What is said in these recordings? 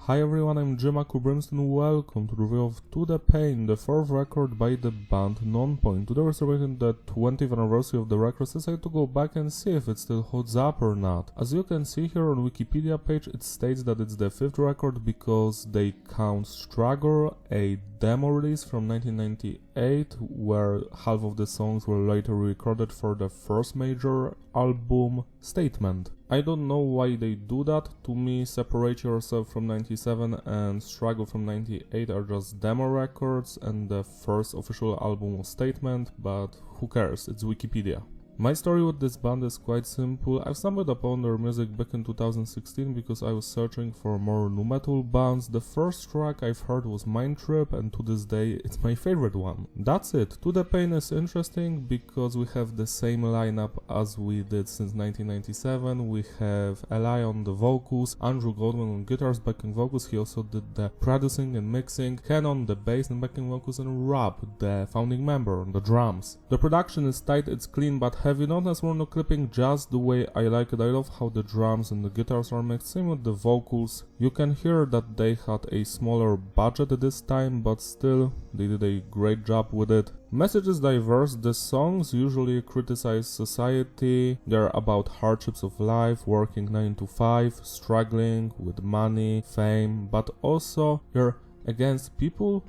Hi everyone, I'm Jimaku Brimstone. Welcome to the review of To The Pain, the fourth record by the band Nonpoint. Today we're celebrating the 20th anniversary of the record, so I decided to go back and see if it still holds up or not. As you can see here on Wikipedia page, it states that it's the fifth record because they count Struggle, a demo release from 1998, where half of the songs were later recorded for the first major album, Statement. I don't know why they do that. To me, Separate Yourself from 97 and Struggle from 98 are just demo records, and the first official album was Statement, but who cares, it's Wikipedia. My story with this band is quite simple. I stumbled upon their music back in 2016 because I was searching for more nu metal bands. The first track I've heard was Mind Trip, and to this day it's my favorite one. That's it. To The Pain is interesting because we have the same lineup as we did since 1997. We have Eli on the vocals, Andrew Goldman on guitars, backing vocals. He also did the producing and mixing, Ken on the bass and backing vocals, and Rob, the founding member, on the drums. The production is tight, it's clean but heavy, not as mono clipping, just the way I like it. I love how the drums and the guitars are mixed, same with the vocals. You can hear that they had a smaller budget at this time, but still, they did a great job with it. Message is diverse. The songs usually criticize society. They're about hardships of life, working 9 to 5, struggling with money, fame, but also they're against people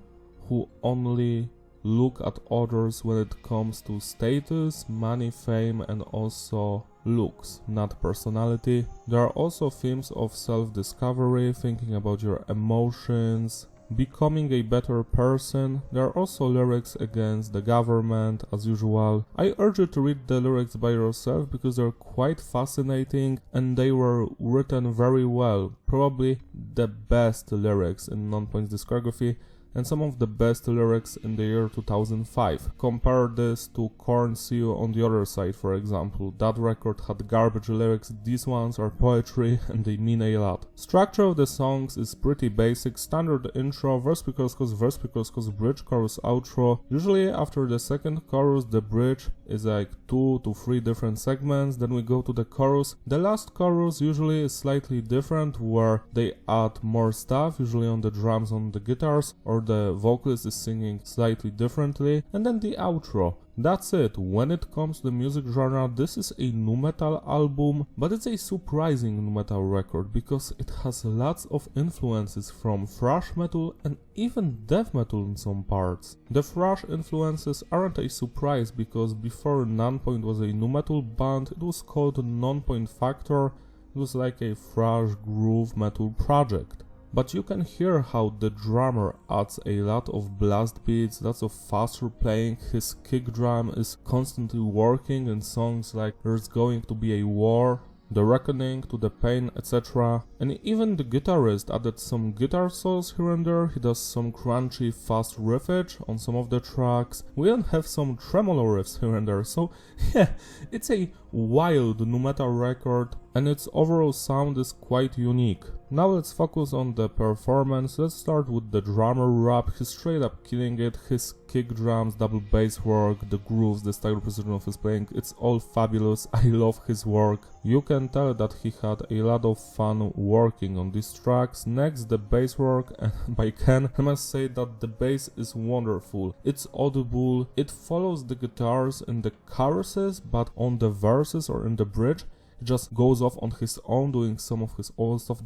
who only look at others when it comes to status, money, fame, and also looks, not personality. There are also themes of self-discovery, thinking about your emotions, becoming a better person. There are also lyrics against the government, as usual. I urge you to read the lyrics by yourself because they're quite fascinating and they were written very well. Probably the best lyrics in Nonpoint's discography, and some of the best lyrics in the year 2005. Compare this to Korn See You on the Other Side, for example. That record had garbage lyrics, these ones are poetry and they mean a lot. Structure of the songs is pretty basic, standard intro, verse, pre-chorus, bridge, chorus, outro. Usually after the second chorus the bridge is like 2 to 3 different segments, then we go to the chorus. The last chorus usually is slightly different, where they add more stuff, usually on the drums, on the guitars, or the vocalist is singing slightly differently, and then the outro. That's it. When it comes to the music genre, this is a nu metal album, but it's a surprising nu metal record because it has lots of influences from thrash metal and even death metal in some parts. The thrash influences aren't a surprise because before Nonpoint was a nu metal band, it was called Nonpoint Factor. It was like a thrash groove metal project. But you can hear how the drummer adds a lot of blast beats, lots of faster playing. His kick drum is constantly working in songs like There's Going to Be a War, The Wreckoning, To The Pain, etc. And even the guitarist added some guitar solos here and there. He does some crunchy fast riffage on some of the tracks. We even have some tremolo riffs here and there. So yeah, it's a wild nu metal record and its overall sound is quite unique. Now let's focus on the performance. Let's start with the drummer Rob. He's straight up killing it. His kick drums, double bass work, the grooves, the style precision of his playing, it's all fabulous. I love his work. You can tell that he had a lot of fun working on these tracks. Next, the bass work by Ken. I must say that the bass is wonderful. It's audible, it follows the guitars in the choruses, but on the verses or in the bridge he just goes off on his own, doing some of his own stuff,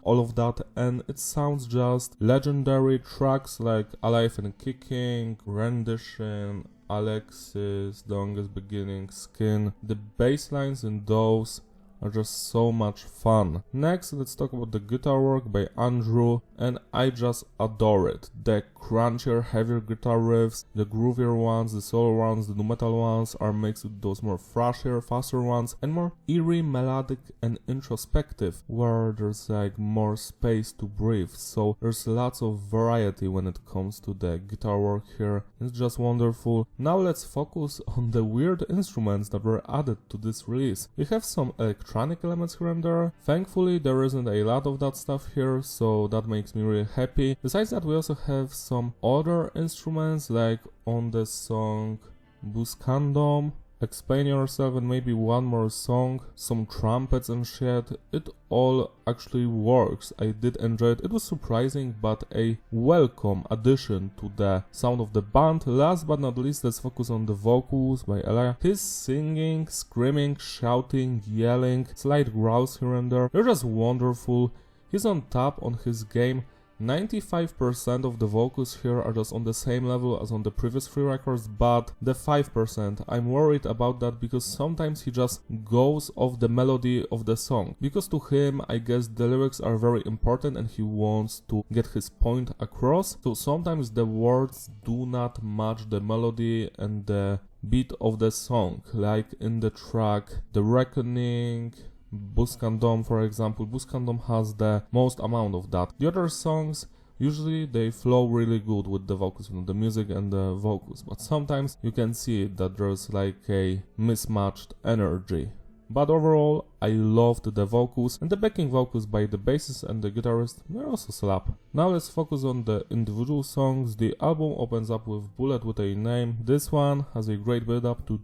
all of that, and it sounds just legendary. Tracks like Alive and Kicking, Ren-Dishen, Alexis, The Longest Beginning, Skin, the bass lines in those are just so much fun. Next, let's talk about the guitar work by Andrew, and I just adore it. The crunchier, heavier guitar riffs, the groovier ones, the solo ones, the nu metal ones are mixed with those more thrashier, faster ones, and more eerie, melodic, and introspective, where there's like more space to breathe. So there's lots of variety when it comes to the guitar work here. It's just wonderful. Now let's focus on the weird instruments that were added to this release. We have some electronic elements here and there. Thankfully there isn't a lot of that stuff here, so that makes me really happy. Besides that, we also have some other instruments, like on the song Buscandome Explain Yourself, and maybe one more song, some trumpets and shit. It all actually works. I did enjoy it. It was surprising, but a welcome addition to the sound of the band. Last but not least, let's focus on the vocals by Elia. His singing, screaming, shouting, yelling, slight growls here and there, they're just wonderful. He's on top on his game. 95% of the vocals here are just on the same level as on the previous 3 records, but the 5%, I'm worried about that because sometimes he just goes off the melody of the song. Because to him, I guess the lyrics are very important and he wants to get his point across. So sometimes the words do not match the melody and the beat of the song, like in the track The Wreckoning, Buscandome, for example. Buscandome has the most amount of that. The other songs, usually they flow really good with the vocals, the music and the vocals, but sometimes you can see that there's like a mismatched energy. But overall, I loved the vocals, and the backing vocals by the bassist and the guitarist, they also slap. Now let's focus on the individual songs. The album opens up with Bullet with a Name. This one has a great build up to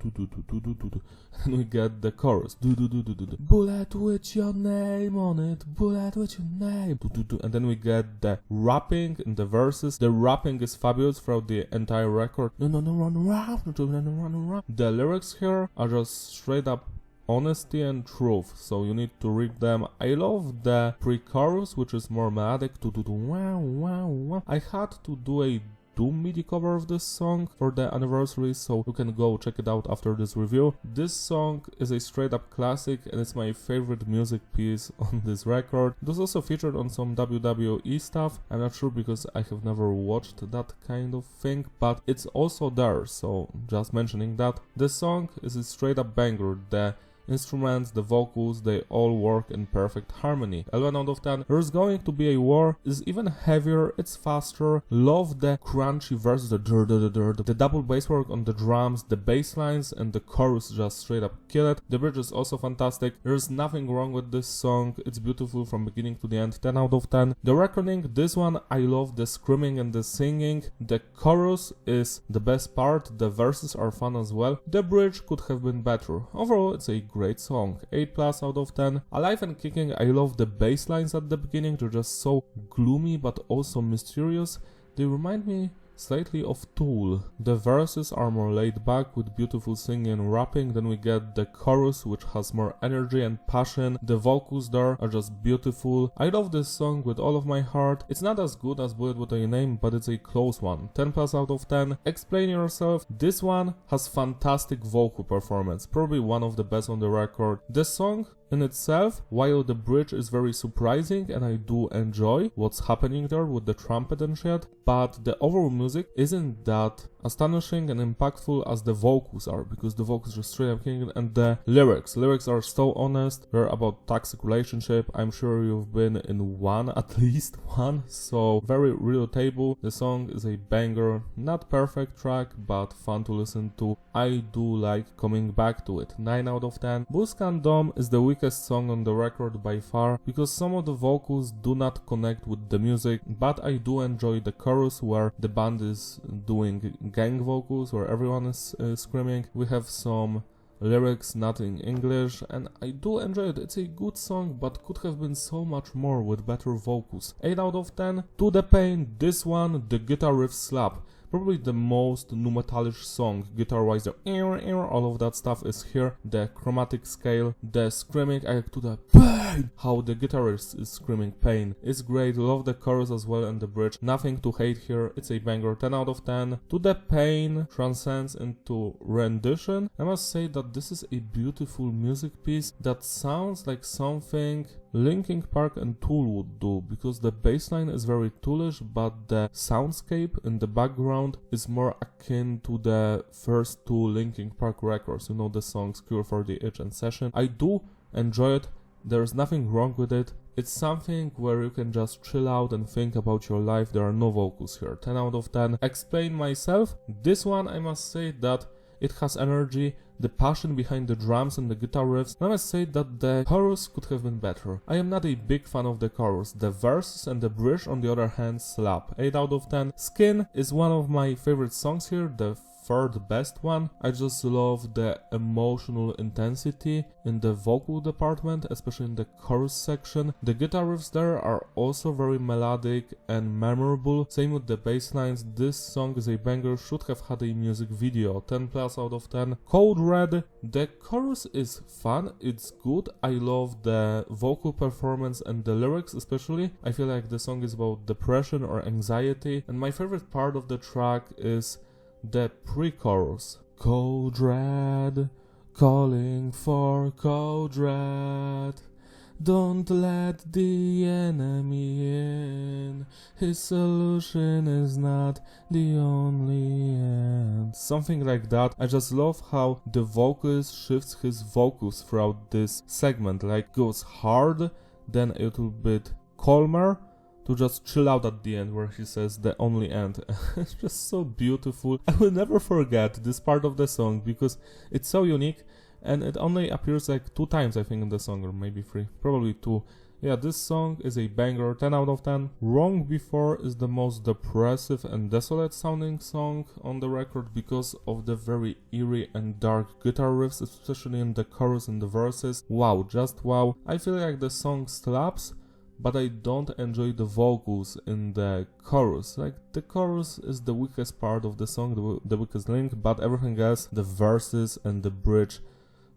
and we get the chorus. Bullet with your name on it, bullet with your name. And then we get the rapping in the verses. The rapping is fabulous throughout the entire record. The lyrics here are just straight up honesty and truth, so you need to read them. I love the pre-chorus, which is more melodic. I had to do a Doom MIDI cover of this song for the anniversary, so you can go check it out after this review. This song is a straight up classic and it's my favorite music piece on this record. It was also featured on some WWE stuff. I'm not sure because I have never watched that kind of thing, but it's also there, so just mentioning that. The song is a straight up banger. The instruments, the vocals, they all work in perfect harmony. 11 out of 10. There's going to be a war is even heavier, it's faster. Love the crunchy verses, the double bass work on the drums, the bass lines and the chorus just straight up kill it. The bridge is also fantastic. There's nothing wrong with this song. It's beautiful from beginning to the end. 10 out of 10. The Reckoning, this one I love the screaming and the singing. The chorus is the best part. The verses are fun as well. The bridge could have been better. Overall, it's a great song. 8+ out of 10. Alive and Kicking, I love the bass lines at the beginning. They're just so gloomy but also mysterious. They remind me slightly of Tool. The verses are more laid back with beautiful singing and rapping. Then we get the chorus, which has more energy and passion. The vocals there are just beautiful. I love this song with all of my heart. It's not as good as Bullet with a Name, but it's a close one. 10+ out of 10. Explain Yourself. This one has fantastic vocal performance, probably one of the best on the record. The song in itself, while the bridge is very surprising and I do enjoy what's happening there with the trumpet and shit, but the overall music isn't that astonishing and impactful as the vocals are, because the vocals are straight up king, and the lyrics are so honest. They're about toxic relationship. I'm sure you've been in one, at least one, so very relatable. The song is a banger, not perfect track, but fun to listen to. I do like coming back to it. 9 out of 10. Buscandome is the weakest song on the record by far, because some of the vocals do not connect with the music, but I do enjoy the chorus where the band is doing gang vocals, where everyone is screaming. We have some lyrics not in English and I do enjoy it. It's a good song, but could have been so much more with better vocals. 8 out of 10. To the Pain, this one, the guitar riff slap. Probably the most nu metalish song, guitar-wise, the all of that stuff is here. The chromatic scale, the screaming, I like to the pain, how the guitarist is screaming pain. It's great, love the chorus as well and the bridge. Nothing to hate here, it's a banger. 10 out of 10. To the Pain transcends into Ren-Dishen. I must say that this is a beautiful music piece that sounds like something Linkin Park and Tool would do, because the bassline is very Toolish, but the soundscape in the background is more akin to the first two Linkin Park records, you know, the songs Cure for the Itch and Session. I do enjoy it, there's nothing wrong with it. It's something where you can just chill out and think about your life. There are no vocals here. 10 out of 10. Explain Myself. This one, I must say that it has energy, the passion behind the drums and the guitar riffs. I must say that the chorus could have been better. I am not a big fan of the chorus. The verses and the bridge, on the other hand, slap. 8 out of 10. Skin is one of my favorite songs here. The third best one. I just love the emotional intensity in the vocal department, especially in the chorus section. The guitar riffs there are also very melodic and memorable. Same with the bass lines. This song is a banger, should have had a music video. 10 plus out of 10. Code Red. The chorus is fun, it's good. I love the vocal performance and the lyrics especially. I feel like the song is about depression or anxiety, and my favorite part of the track is the pre-chorus. Code Red, calling for Code Red. Don't let the enemy in. His solution is not the only end. Something like that. I just love how the vocalist shifts his vocals throughout this segment. Like goes hard, then a little bit calmer, to just chill out at the end where he says the only end. It's just so beautiful. I will never forget this part of the song because it's so unique. And it only appears like 2 times, I think, in the song, or maybe 3, probably 2. Yeah, this song is a banger, 10 out of 10. Wrong Before is the most depressive and desolate sounding song on the record because of the very eerie and dark guitar riffs, especially in the chorus and the verses. Wow, just wow. I feel like the song slaps, but I don't enjoy the vocals in the chorus. Like, the chorus is the weakest part of the song, the weakest link, but everything else, the verses and the bridge,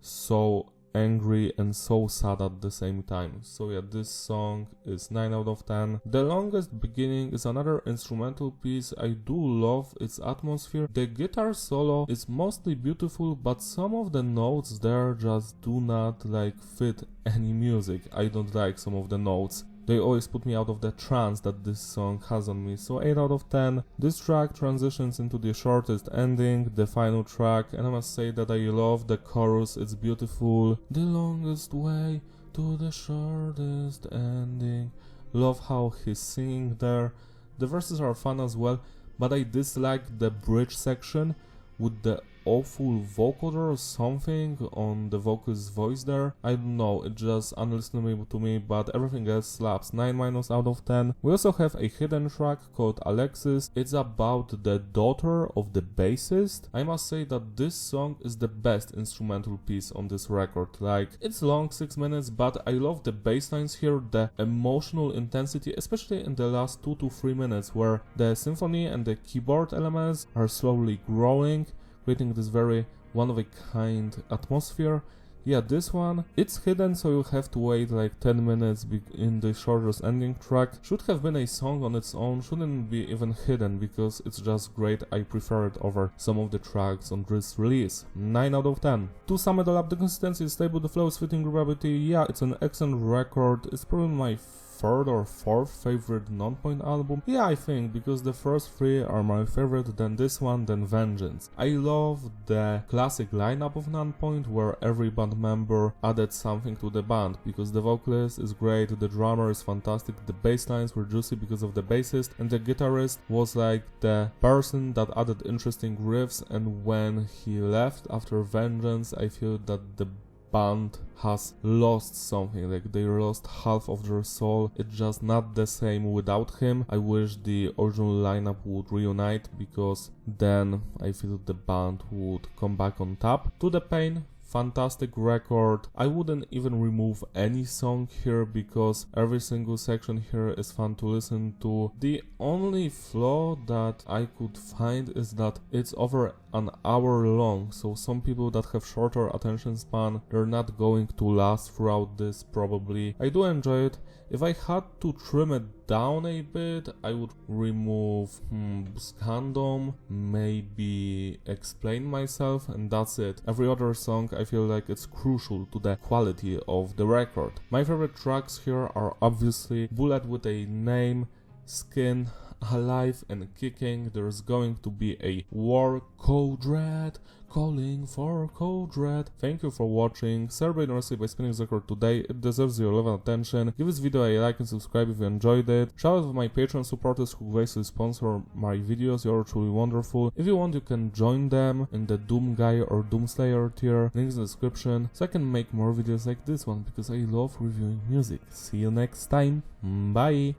so angry and so sad at the same time. So yeah, this song is 9 out of 10. The Longest Beginning is another instrumental piece. I do love its atmosphere. The guitar solo is mostly beautiful, but some of the notes there just do not like fit any music. I don't like some of the notes. They always put me out of the trance that this song has on me, so 8 out of 10. This track transitions into the shortest ending, the final track, and I must say that I love the chorus, it's beautiful. The longest way to the shortest ending. Love how he's singing there. The verses are fun as well, but I dislike the bridge section with the awful vocoder or something on the vocalist's voice there. I don't know, it's just unlistenable to me, but everything else slaps. 9 minus out of 10. We also have a hidden track called Alexis. It's about the daughter of the bassist. I must say that this song is the best instrumental piece on this record. Like, it's long, 6 minutes, but I love the bass lines here, the emotional intensity, especially in the last 2 to 3 minutes where the symphony and the keyboard elements are slowly growing, creating this very one-of-a-kind atmosphere. Yeah, this one, it's hidden, so you have to wait like 10 minutes in the shortest ending track. Should have been a song on its own, shouldn't be even hidden, because it's just great. I prefer it over some of the tracks on this release. 9 out of 10. To sum it all up, the consistency is stable, the flow is fitting, gravity. Yeah, it's an excellent record. It's probably my third or fourth favorite Nonpoint album. Yeah, I think, because the first 3 are my favorite, then this one, then Vengeance. I love the classic lineup of Nonpoint, where every band member added something to the band, because the vocalist is great, the drummer is fantastic, the bass lines were juicy because of the bassist, and the guitarist was like the person that added interesting riffs. And when he left after Vengeance, I feel that the band has lost something, like they lost half of their soul. It's just not the same without him. I wish the original lineup would reunite, because then I feel the band would come back on top. To the Pain, fantastic record. I wouldn't even remove any song here, because every single section here is fun to listen to. The only flaw that I could find is that it's over an hour long, so some people that have shorter attention span, they're not going to last throughout this probably. I do enjoy it. If I had to trim it down a bit, I would remove Buscandome, maybe Explain Myself, and that's it. Every other song, I feel like it's crucial to the quality of the record. My favorite tracks here are obviously Bullet with a Name, Skin, Alive and Kicking, There's Going to Be a War, Code Red, Calling for Code Red. Thank you for watching. Celebrate honestly by spinning this record today, it deserves your love and attention. Give this video a like and subscribe if you enjoyed it. Shout out to my Patreon supporters who graciously sponsor my videos, you're truly wonderful. If you want, you can join them in the Doom Guy or Doomslayer tier, links in the description, so I can make more videos like this one, because I love reviewing music. See you next time, bye!